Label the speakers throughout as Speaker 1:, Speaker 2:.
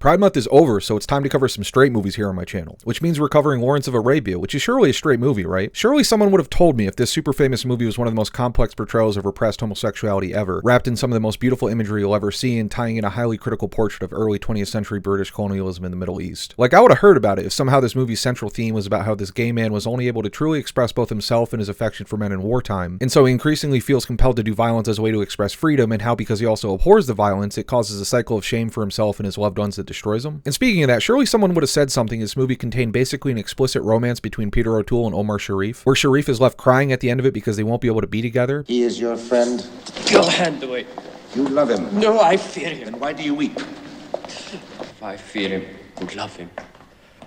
Speaker 1: Pride Month is over, so it's time to cover some straight movies here on my channel, which means we're covering Lawrence of Arabia, which is surely a straight movie, right? Surely someone would have told me if this super famous movie was one of the most complex portrayals of repressed homosexuality ever, wrapped in some of the most beautiful imagery you'll ever see and tying in a highly critical portrait of early 20th century British colonialism in the Middle East. Like, I would have heard about it if somehow this movie's central theme was about how this gay man was only able to truly express both himself and his affection for men in wartime, and so he increasingly feels compelled to do violence as a way to express freedom, and how because he also abhors the violence, it causes a cycle of shame for himself and his loved ones that destroys him. And speaking of that, surely someone would have said something this movie contained basically an explicit romance between Peter O'Toole and Omar Sharif, where Sharif is left crying at the end of it because they won't be able to be together.
Speaker 2: He is your friend?
Speaker 3: Your hand away.
Speaker 2: You love him?
Speaker 3: No, I fear him.
Speaker 2: Then why do you weep?
Speaker 3: If I fear him and love him,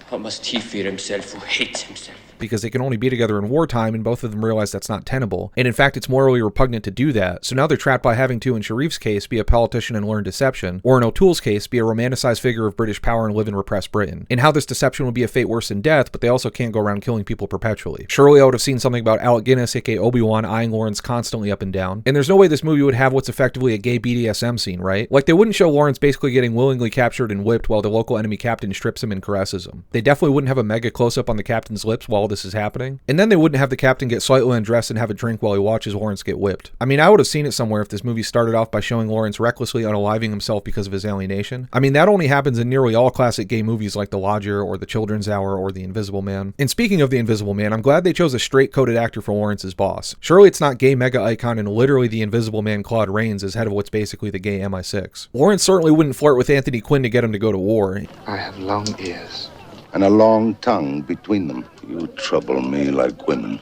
Speaker 3: how must he fear himself who hates himself?
Speaker 1: Because they can only be together in wartime, and both of them realize that's not tenable, and in fact it's morally repugnant to do that, so now they're trapped by having to, in Sharif's case, be a politician and learn deception, or in O'Toole's case, be a romanticized figure of British power and live in repressed Britain, and how this deception would be a fate worse than death, but they also can't go around killing people perpetually. Surely I would have seen something about Alec Guinness, aka Obi-Wan, eyeing Lawrence constantly up and down, and there's no way this movie would have what's effectively a gay BDSM scene, right? Like, they wouldn't show Lawrence basically getting willingly captured and whipped while the local enemy captain strips him and caresses him. They definitely wouldn't have a mega close-up on the captain's lips while all this is happening. And then they wouldn't have the captain get slightly undressed and have a drink while he watches Lawrence get whipped. I mean, I would have seen it somewhere if this movie started off by showing Lawrence recklessly unaliving himself because of his alienation. I mean, that only happens in nearly all classic gay movies like The Lodger or The Children's Hour or The Invisible Man. And speaking of The Invisible Man, I'm glad they chose a straight-coded actor for Lawrence's boss. Surely it's not gay mega icon and literally the Invisible Man Claude Rains as head of what's basically the gay MI6. Lawrence certainly wouldn't flirt with Anthony Quinn to get him to go to war.
Speaker 4: I have long ears.
Speaker 2: And a long tongue between them. You trouble me like women.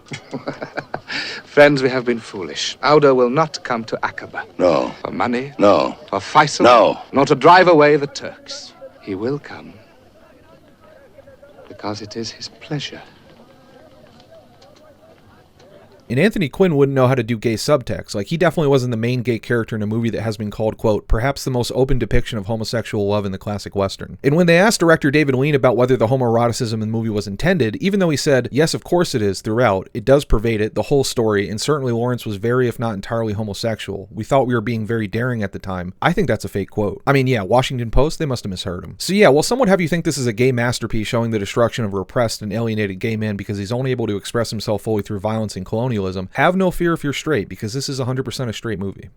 Speaker 4: Friends, we have been foolish. Auda will not come to Aqaba.
Speaker 2: No.
Speaker 4: For money?
Speaker 2: No.
Speaker 4: For Faisal?
Speaker 2: No.
Speaker 4: Nor to drive away the Turks. He will come because it is his pleasure.
Speaker 1: And Anthony Quinn wouldn't know how to do gay subtext. Like, he definitely wasn't the main gay character in a movie that has been called, quote, perhaps the most open depiction of homosexual love in the classic Western. And when they asked director David Lean about whether the homoeroticism in the movie was intended, even though he said, yes, of course it is throughout, it does pervade it, the whole story, and certainly Lawrence was very, if not entirely homosexual. We thought we were being very daring at the time. I think that's a fake quote. I mean, yeah, Washington Post, they must have misheard him. So yeah, well, some would have you think this is a gay masterpiece showing the destruction of a repressed and alienated gay man because he's only able to express himself fully through violence and colonialism. Have no fear if you're straight, because this is 100% a straight movie.